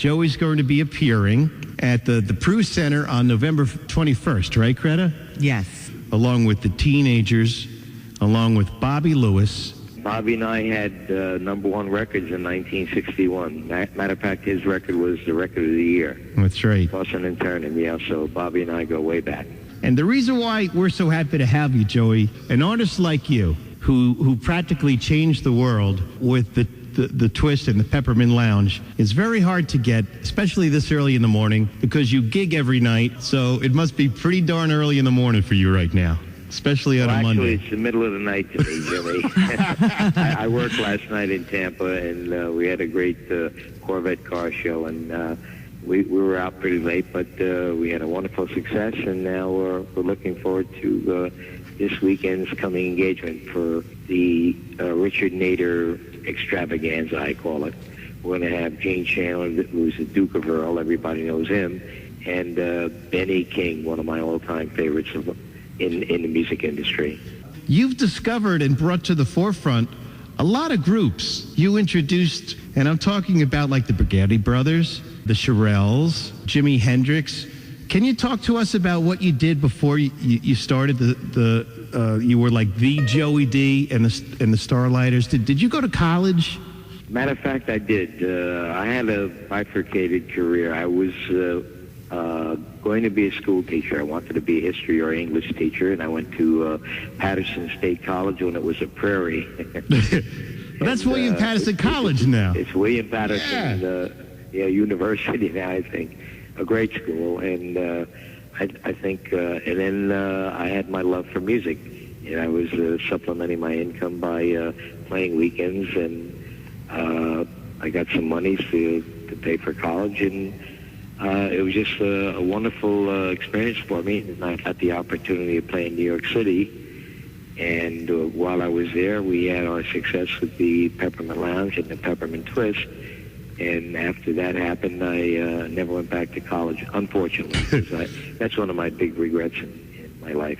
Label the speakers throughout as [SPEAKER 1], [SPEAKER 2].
[SPEAKER 1] Joey's going to be appearing at the Prue Center on November 21st, right, Greta?
[SPEAKER 2] Yes.
[SPEAKER 1] Along with the Teenagers, along with Bobby Lewis.
[SPEAKER 3] Bobby and I had #1 records in 1961. Matter of fact, his record was the record of the year.
[SPEAKER 1] That's right.
[SPEAKER 3] Tossing and turning, yeah. So Bobby and I go way back.
[SPEAKER 1] And the reason why we're so happy to have you, Joey, an artist like you, who practically changed the world with the twist and the Peppermint Lounge, is very hard to get, especially this early in the morning, because you gig every night. So it must be pretty darn early in the morning for you right now. Especially on a Monday.
[SPEAKER 3] Actually, it's the middle of the night today, Jimmy. I worked last night in Tampa, and we had a great Corvette car show, and we were out pretty late, but we had a wonderful success, and now we're looking forward to this weekend's coming engagement for the Richard Nader extravaganza, I call it. We're going to have Gene Chandler, who's the Duke of Earl, everybody knows him, and Benny King, one of my all-time favorites in the music industry.
[SPEAKER 1] You've discovered and brought to the forefront a lot of groups you introduced, and I'm talking about like the Bragati Brothers, the Shirelles, Jimi Hendrix. Can you talk to us about what you did before you started you were like the Joey D and the Starlighters? Did you go to college?
[SPEAKER 3] Matter of fact, I did. I had a bifurcated career. I was going to be a school teacher. I wanted to be a history or English teacher, and I went to Patterson State College when it was a Prairie.
[SPEAKER 1] That's William Patterson College now.
[SPEAKER 3] It's William Patterson University now, I think. A great school, and I think, and then I had my love for music, and I was supplementing my income by playing weekends, and I got some money to pay for college, and it was just a wonderful experience for me. And I got the opportunity to play in New York City. And while I was there, we had our success with the Peppermint Lounge and the Peppermint Twist. And after that happened, I never went back to college, unfortunately. That's one of my big regrets in my life.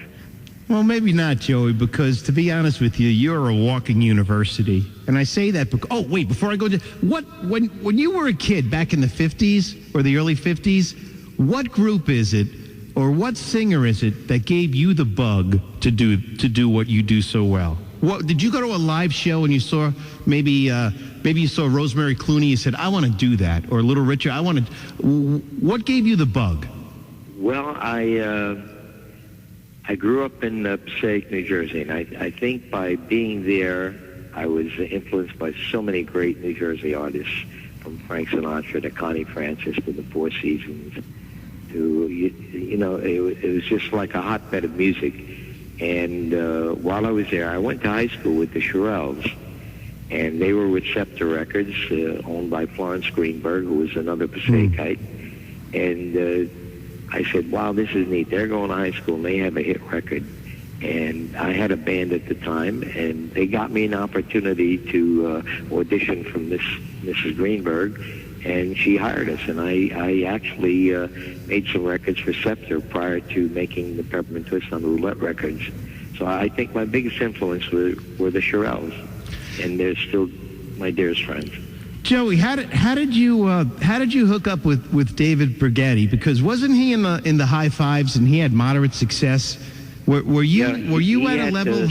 [SPEAKER 1] Well, maybe not, Joey, because to be honest with you, you're a walking university. And I say that because, oh, wait, before I go to, when you were a kid back in the 50s or the early 50s, what group is it or what singer is it that gave you the bug to do what you do so well? What, did you go to a live show and you saw maybe you saw Rosemary Clooney, you said, I want to do that, or Little Richard, what gave you the bug?
[SPEAKER 3] Well, I grew up in Passaic, New Jersey, and I think by being there, I was influenced by so many great New Jersey artists, from Frank Sinatra to Connie Francis to the Four Seasons, to, it was just like a hotbed of music. And while I was there, I went to high school with the Shirelles, and they were with Scepter Records, owned by Florence Greenberg, who was another Passaicite. And I said, wow, this is neat. They're going to high school, and they have a hit record. And I had a band at the time, and they got me an opportunity to audition from Mrs. Greenberg, and she hired us. And I actually made some records for Scepter prior to making the Peppermint Twist on the Roulette Records. So I think my biggest influence were the Shirelles, and they're still my dearest friends.
[SPEAKER 1] Joey, how did you hook up with David Bragati? Because wasn't he in the high fives and he had moderate success? Were you at a level?
[SPEAKER 3] He had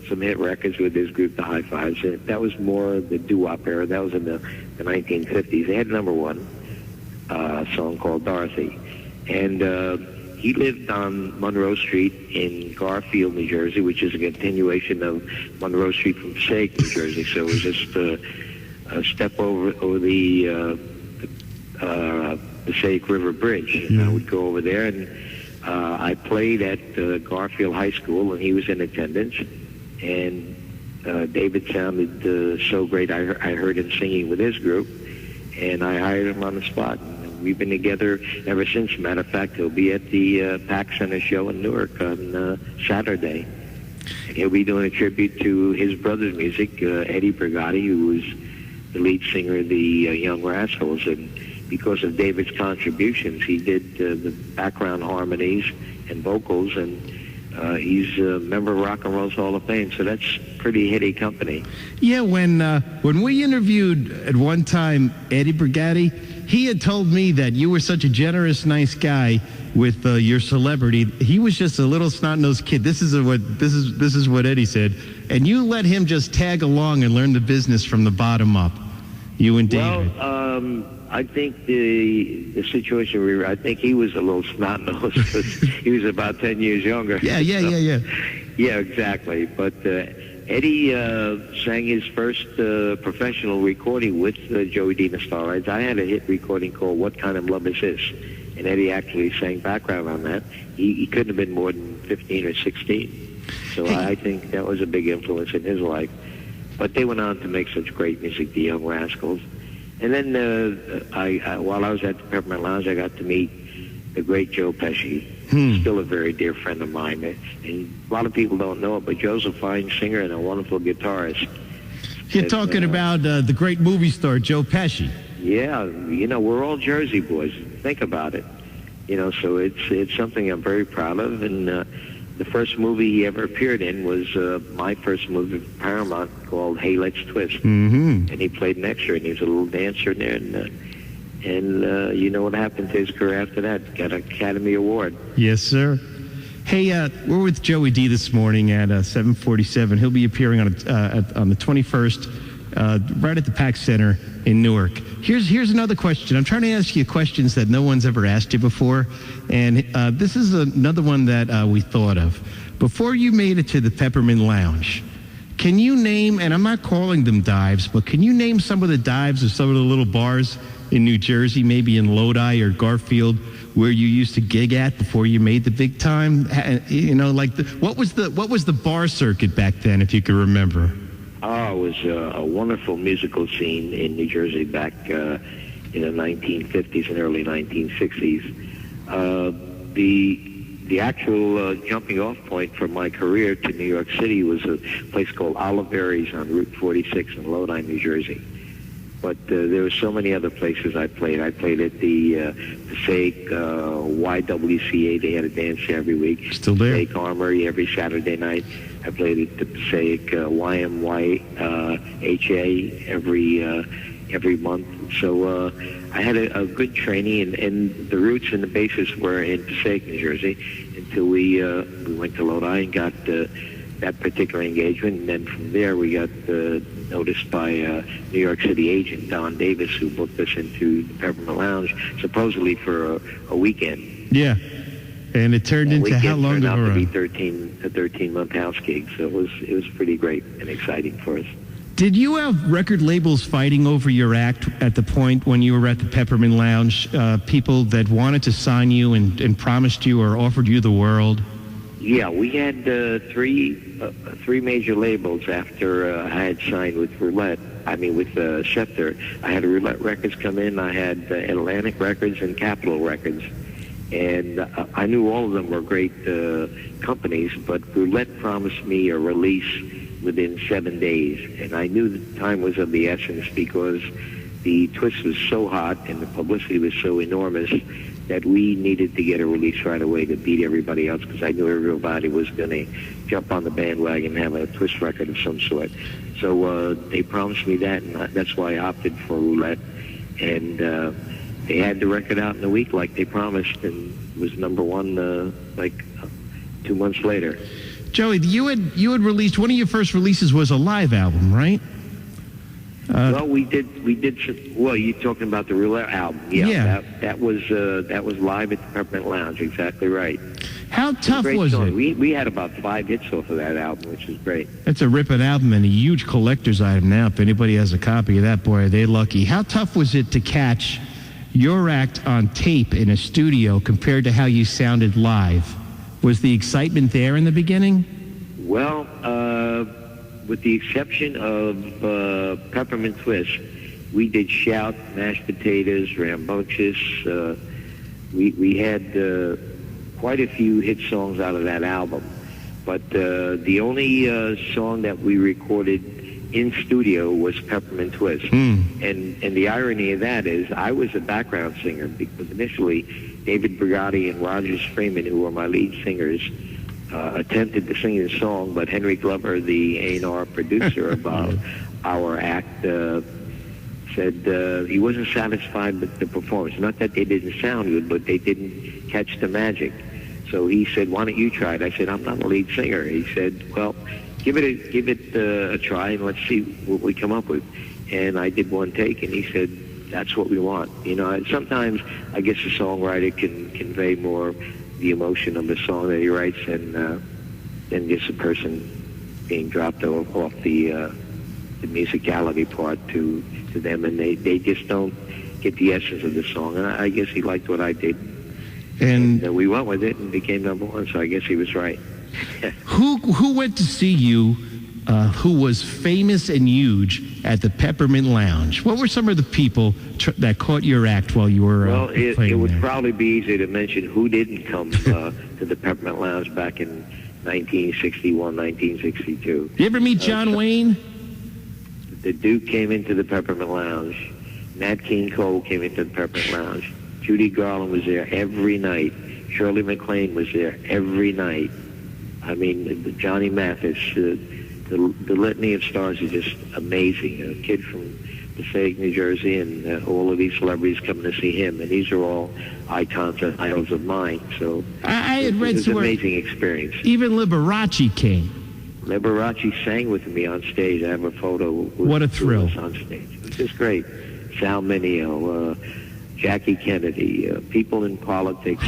[SPEAKER 3] some hit records with his group, the High Fives. That was more the doo-wop era. That was in the 1950s. They had #1 song called Dorothy, and he lived on Monroe Street in Garfield, New Jersey, which is a continuation of Monroe Street from Passaic, New Jersey. So it was just a step over the Passaic River Bridge. And I would go over there, and I played at Garfield High School, and he was in attendance. And David sounded so great. I heard him singing with his group, and I hired him on the spot. And we've been together ever since. Matter of fact, he'll be at the PAC Center show in Newark on Saturday. And he'll be doing a tribute to his brother's music, Eddie Bragati, who was the lead singer of the Young Rascals. And because of David's contributions, he did the background harmonies and vocals, and He's a member of Rock and Roll's Hall of Fame, so that's pretty heady company.
[SPEAKER 1] Yeah, when we interviewed at one time Eddie Bragati, he had told me that you were such a generous, nice guy with your celebrity. He was just a little snot-nosed kid. This is what Eddie said, and you let him just tag along and learn the business from the bottom up. You and David.
[SPEAKER 3] Well, I think the situation I think he was a little snot-nosed because he was about 10 years younger.
[SPEAKER 1] Yeah.
[SPEAKER 3] Yeah, exactly. But Eddie sang his first professional recording with Joey D and the Starlighters. I had a hit recording called What Kind of Love Is This? And Eddie actually sang background on that. He couldn't have been more than 15 or 16. So I think that was a big influence in his life. But they went on to make such great music, the Young Rascals. And then while I was at the Peppermint Lounge, I got to meet the great Joe Pesci, still a very dear friend of mine. And a lot of people don't know it, but Joe's a fine singer and a wonderful guitarist.
[SPEAKER 1] You're talking about the great movie star, Joe Pesci.
[SPEAKER 3] Yeah, we're all Jersey boys. Think about it. So it's something I'm very proud of. And the first movie he ever appeared in was my first movie for Paramount called Hey, Let's Twist. Mm-hmm. And he played an extra, and he was a little dancer in there. And you know what happened to his career after that? Got an Academy Award.
[SPEAKER 1] Yes, sir. Hey, we're with Joey D this morning at 7:47. He'll be appearing on the 21st, right at the PAC Center in Newark. Here's another question. I'm trying to ask you questions that no one's ever asked you before, and this is another one that we thought of. Before you made it to the Peppermint Lounge, can you name, and I'm not calling them dives, but can you name some of the dives or some of the little bars in New Jersey, maybe in Lodi or Garfield, where you used to gig at before you made the big time? What was the bar circuit back then, if you could remember?
[SPEAKER 3] Oh, it was a wonderful musical scene in New Jersey back in the 1950s and early 1960s. The actual jumping off point for my career to New York City was a place called Oliveri's on Route 46 in Lodi, New Jersey. But there were so many other places I played. I played at the Passaic YWCA. They had a dance every week.
[SPEAKER 1] Still there.
[SPEAKER 3] Passaic Armory every Saturday night. I played at the Passaic YMYHA every month. So I had a good training, and the roots and the basis were in Passaic, New Jersey, until we went to Lodi and got that particular engagement. And then from there we got noticed by New York City agent Don Davis, who booked us into the Peppermint Lounge, supposedly for a weekend.
[SPEAKER 1] Yeah, and it turned into how long
[SPEAKER 3] turned
[SPEAKER 1] of
[SPEAKER 3] out
[SPEAKER 1] a
[SPEAKER 3] to be
[SPEAKER 1] run?
[SPEAKER 3] a 13-month house gig. So it was pretty great and exciting for us.
[SPEAKER 1] Did you have record labels fighting over your act at the point when you were at the Peppermint Lounge? People that wanted to sign you and promised you or offered you the world?
[SPEAKER 3] Yeah, we had three major labels after I had signed with Schefter. I had Roulette Records come in. I had Atlantic Records and Capitol Records. And I knew all of them were great companies, but Roulette promised me a release within 7 days. And I knew the time was of the essence because the twist was so hot and the publicity was so enormous that we needed to get a release right away to beat everybody else, because I knew everybody was going to jump on the bandwagon and have a twist record of some sort. So they promised me that, and that's why I opted for Roulette. And they had the record out in a week like they promised, and it was number one 2 months later.
[SPEAKER 1] Joey, you had released, one of your first releases was a live album, right?
[SPEAKER 3] Well, we did. Well, you're talking about the Roulette album. Yeah. That was live at the Peppermint Lounge. Exactly right.
[SPEAKER 1] How tough was it?
[SPEAKER 3] We had about 5 hits off of that album, which is great.
[SPEAKER 1] It's a ripping album and a huge collector's item now. If anybody has a copy of that, boy, are they lucky. How tough was it to catch your act on tape in a studio compared to how you sounded live? Was the excitement there in the beginning? Well,
[SPEAKER 3] with the exception of Peppermint Twist, we did Shout, Mashed Potatoes, Rambunctious. We had quite a few hit songs out of that album. But the only song that we recorded in studio was Peppermint Twist. And the irony of that is I was a background singer because initially David Bragati and Rogers Freeman, who were my lead singers, attempted to sing his song, but Henry Glover, the A&R producer of our act, said he wasn't satisfied with the performance. Not that they didn't sound good, but they didn't catch the magic. So he said, "Why don't you try it?" I said, "I'm not a lead singer." He said, "Well, give it a try, and let's see what we come up with." And I did one take, and he said, "That's what we want." You know, sometimes I guess a songwriter can convey more the emotion of the song that he writes than just a person being dropped off the musicality part to them, and they just don't get the essence of the song. And I guess he liked what I did, and we went with it and became number one. So I guess he was right.
[SPEAKER 1] Who went to see you? Who was famous and huge at the Peppermint Lounge? What were some of the people that caught your act while you were
[SPEAKER 3] well,
[SPEAKER 1] playing
[SPEAKER 3] it would
[SPEAKER 1] there?
[SPEAKER 3] probably be easier to mention who didn't come to the Peppermint Lounge back in 1961, 1962.
[SPEAKER 1] You ever meet John Wayne?
[SPEAKER 3] The Duke came into the Peppermint Lounge. Nat King Cole came into the Peppermint Lounge. Judy Garland was there every night. Shirley MacLaine was there every night. I mean, Johnny Mathis, the litany of stars is just amazing. A kid from Passaic, New Jersey, and all of these celebrities coming to see him. And these are all icons and idols of mine. So
[SPEAKER 1] I had read
[SPEAKER 3] it was an
[SPEAKER 1] somewhere
[SPEAKER 3] amazing experience.
[SPEAKER 1] even Liberace came.
[SPEAKER 3] Liberace sang with me on stage. I have a photo with
[SPEAKER 1] What a thrill.
[SPEAKER 3] us on stage. It was just great. Sal Mineo, Jackie Kennedy, people in politics,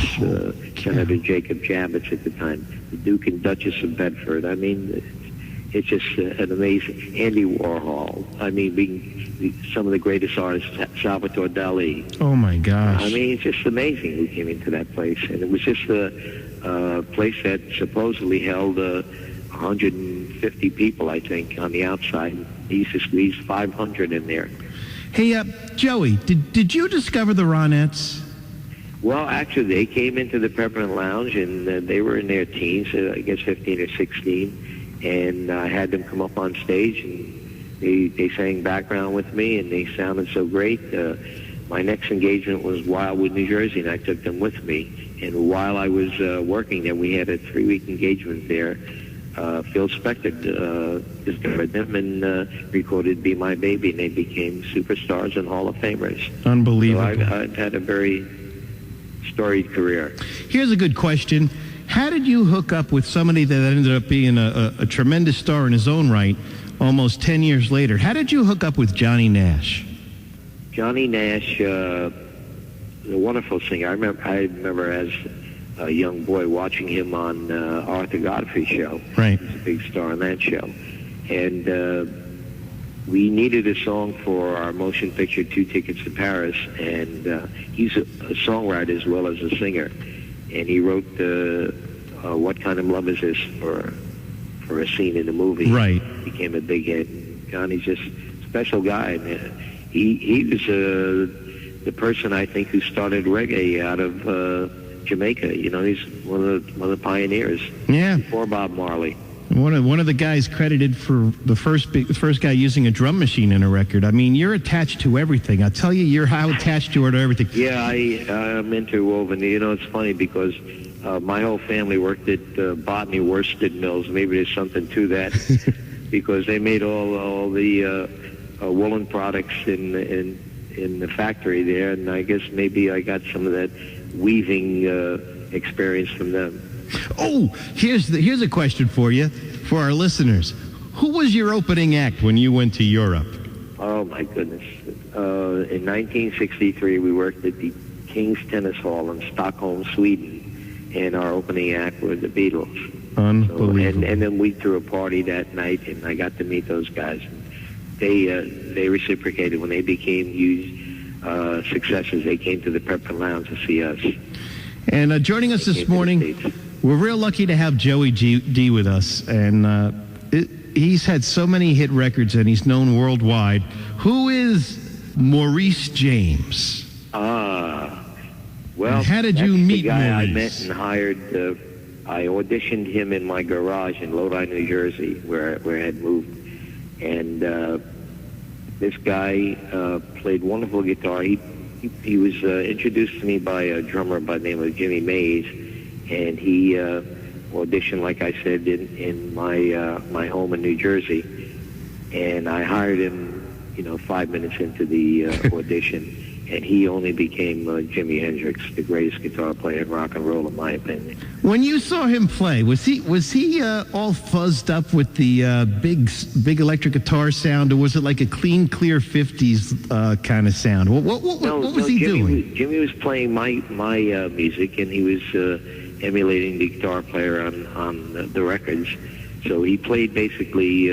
[SPEAKER 3] Senator Jacob Javits at the time, the Duke and Duchess of Bedford. I mean, it's just an amazing... Andy Warhol. I mean, some of the greatest artists, Salvatore Dali.
[SPEAKER 1] Oh, my gosh.
[SPEAKER 3] I mean, it's just amazing who came into that place. And it was just a place that supposedly held 150 people, I think, on the outside. He used to squeeze 500 in there.
[SPEAKER 1] Hey, Joey, did you discover the Ronettes?
[SPEAKER 3] Well, actually, they came into the Peppermint Lounge, and they were in their teens, I guess 15 or 16. And I had them come up on stage, and they sang background with me, and they sounded so great. My next engagement was Wildwood, New Jersey, and I took them with me. And while I was working there, we had a 3-week engagement there. Phil Spector discovered them and recorded "Be My Baby," and they became superstars and Hall of Famers.
[SPEAKER 1] Unbelievable.
[SPEAKER 3] So I've had a very storied career.
[SPEAKER 1] Here's a good question. How did you hook up with somebody that ended up being a tremendous star in his own right almost 10 years later? How did you hook up with Johnny Nash?
[SPEAKER 3] Johnny Nash, a wonderful singer. I remember as a young boy watching him on Arthur Godfrey's show.
[SPEAKER 1] Right.
[SPEAKER 3] He's a big star on that show. And we needed a song for our motion picture, 2 Tickets to Paris. And he's a songwriter as well as a singer. And he wrote "What Kind of Love Is This" for a scene in the movie.
[SPEAKER 1] Right.
[SPEAKER 3] Became a big hit. Johnny's just a special guy. And, he was the person, I think, who started reggae out of Jamaica. You know, he's one of the pioneers.
[SPEAKER 1] Yeah.
[SPEAKER 3] Before Bob Marley.
[SPEAKER 1] One of the guys credited for the first guy using a drum machine in a record. I mean, you're attached to everything. I tell you, you're how attached you are to everything.
[SPEAKER 3] Yeah, I'm interwoven. You know, it's funny because my whole family worked at Botany Worsted Mills. Maybe there's something to that because they made all the woolen products in the factory there, and I guess maybe I got some of that weaving experience from them.
[SPEAKER 1] Oh, here's a question for you, for our listeners. Who was your opening act when you went to Europe?
[SPEAKER 3] Oh, my goodness. In 1963, we worked at the King's Tennis Hall in Stockholm, Sweden, and our opening act were the Beatles.
[SPEAKER 1] Unbelievable.
[SPEAKER 3] So, and then we threw a party that night, and I got to meet those guys. They reciprocated when they became huge successes. They came to the Peppermint Lounge to see us.
[SPEAKER 1] And joining us this morning, we're real lucky to have Joey D with us. And he's had so many hit records, and he's known worldwide. Who is Maurice James?
[SPEAKER 3] Well,
[SPEAKER 1] and how did you meet
[SPEAKER 3] the guy
[SPEAKER 1] Maurice?
[SPEAKER 3] I met and hired. I auditioned him in my garage in Lodi, New Jersey, where I had moved. And this guy played wonderful guitar. He was introduced to me by a drummer by the name of Jimmy Mays, and he audition, like I said, in my home in New Jersey, and I hired him, 5 minutes into the audition, and he only became Jimi Hendrix, the greatest guitar player in rock and roll, in my opinion.
[SPEAKER 1] When you saw him play, was he all fuzzed up with the big electric guitar sound, or was it like a clean, clear 50s kind of sound? What was he doing?
[SPEAKER 3] Jimmy was playing my music, and he was emulating the guitar player on the records. So he played basically.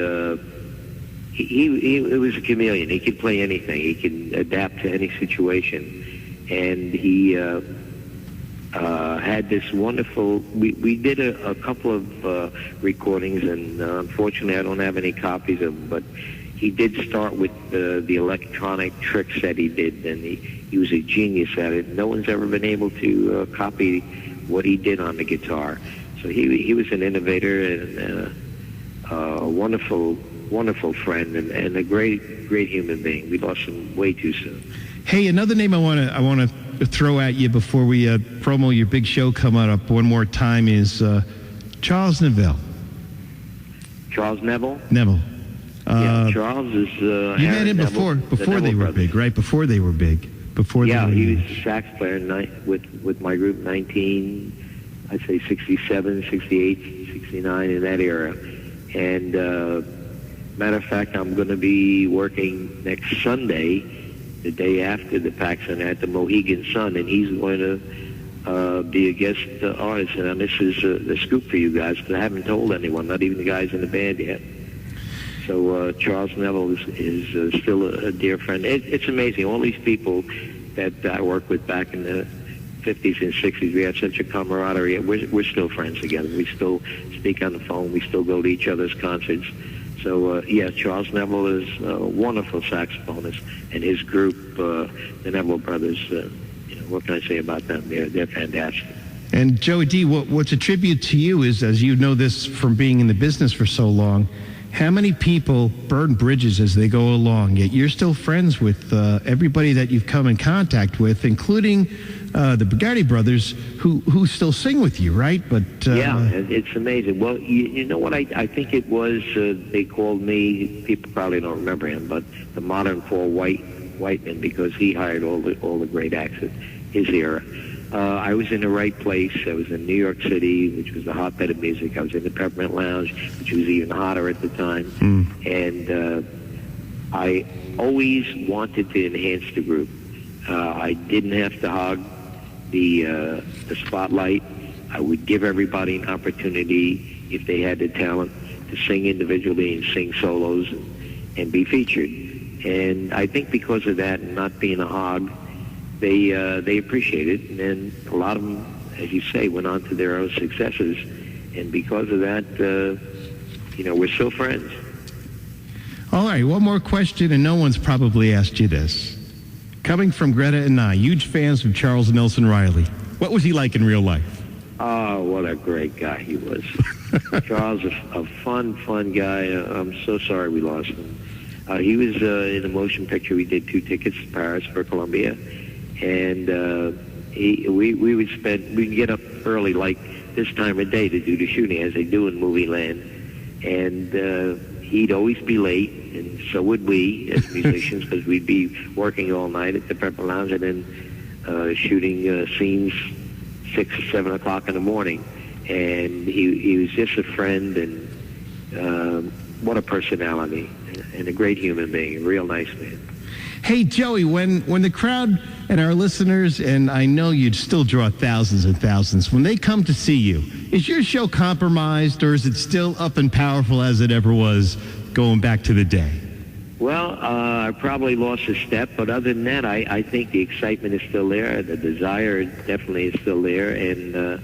[SPEAKER 3] He was a chameleon. He could play anything. He could adapt to any situation, and he had this wonderful. We did a couple of recordings, and unfortunately, I don't have any copies of them. But he did start with the electronic tricks that he did, and he was a genius at it. No one's ever been able to copy what he did on the guitar. So he was an innovator and a wonderful friend and a great human being. We lost him way too soon.
[SPEAKER 1] Hey, another name I want to throw at you before we promo your big show coming up one more time is Charles Neville.
[SPEAKER 3] Charles Neville?
[SPEAKER 1] Neville.
[SPEAKER 3] Charles is.
[SPEAKER 1] You met him before they were big, right? Before they were big.
[SPEAKER 3] He was a sax player with my group 67, 68, 69, in that era. And matter of fact, I'm going to be working next Sunday, the day after the Paxson, at the Mohegan Sun, and he's going to be a guest artist. And this is the scoop for you guys, because I haven't told anyone, not even the guys in the band yet. So Charles Neville is still a dear friend. It's amazing. All these people that I worked with back in the 50s and 60s, we had such a camaraderie. We're still friends together. We still speak on the phone. We still go to each other's concerts. So, Charles Neville is a wonderful saxophonist, and his group, the Neville Brothers, what can I say about them? They're fantastic.
[SPEAKER 1] And Joey D, what's a tribute to you is, as you know this from being in the business for so long, how many people burn bridges as they go along, yet you're still friends with everybody that you've come in contact with, including the Bragati brothers, who still sing with you, right? But
[SPEAKER 3] it's amazing. Well, you know what? I think it was, they called me, people probably don't remember him, but the modern Paul Whiteman, because he hired all the great acts of his era. I was in the right place. I was in New York City, which was the hotbed of music. I was in the Peppermint Lounge, which was even hotter at the time. And I always wanted to enhance the group. I didn't have to hog the spotlight. I would give everybody an opportunity, if they had the talent, to sing individually and sing solos and be featured. And I think because of that, and not being a hog, they appreciate it, and then a lot of them, as you say, went on to their own successes, and because of that, we're still friends.
[SPEAKER 1] All right, one more question, and no one's probably asked you this. Coming from Greta and I, huge fans of Charles Nelson Riley, what was he like in real life?
[SPEAKER 3] Oh, what a great guy he was. Charles, a fun guy. I'm so sorry we lost him. He was in a motion picture. We did 2 tickets to Paris for Columbia. And we'd get up early, like this time of day, to do the shooting, as they do in movie land. And he'd always be late, and so would we as musicians, because we'd be working all night at the Peppermint Lounge and then shooting scenes 6 or 7 o'clock in the morning. And he was just a friend, and what a personality, and a great human being, a real nice man.
[SPEAKER 1] Hey, Joey, when the crowd and our listeners, and I know you'd still draw thousands and thousands, when they come to see you, is your show compromised, or is it still up and powerful as it ever was going back to the day?
[SPEAKER 3] Well, I probably lost a step, but other than that, I think the excitement is still there. The desire definitely is still there, and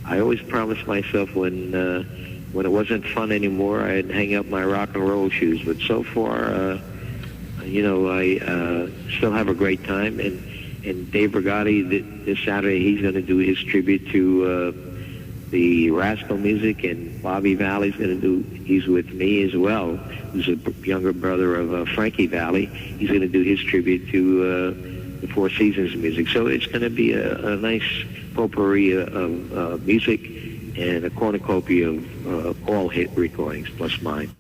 [SPEAKER 3] I always promised myself when it wasn't fun anymore, I'd hang up my rock and roll shoes. But so far, I still have a great time, and Dave Bragati, this Saturday, he's going to do his tribute to the Rascal music, and Bobby Valley's he's with me as well, who's a younger brother of Frankie Valli. He's going to do his tribute to the Four Seasons music. So it's going to be a nice potpourri of music, and a cornucopia of all hit recordings plus mine.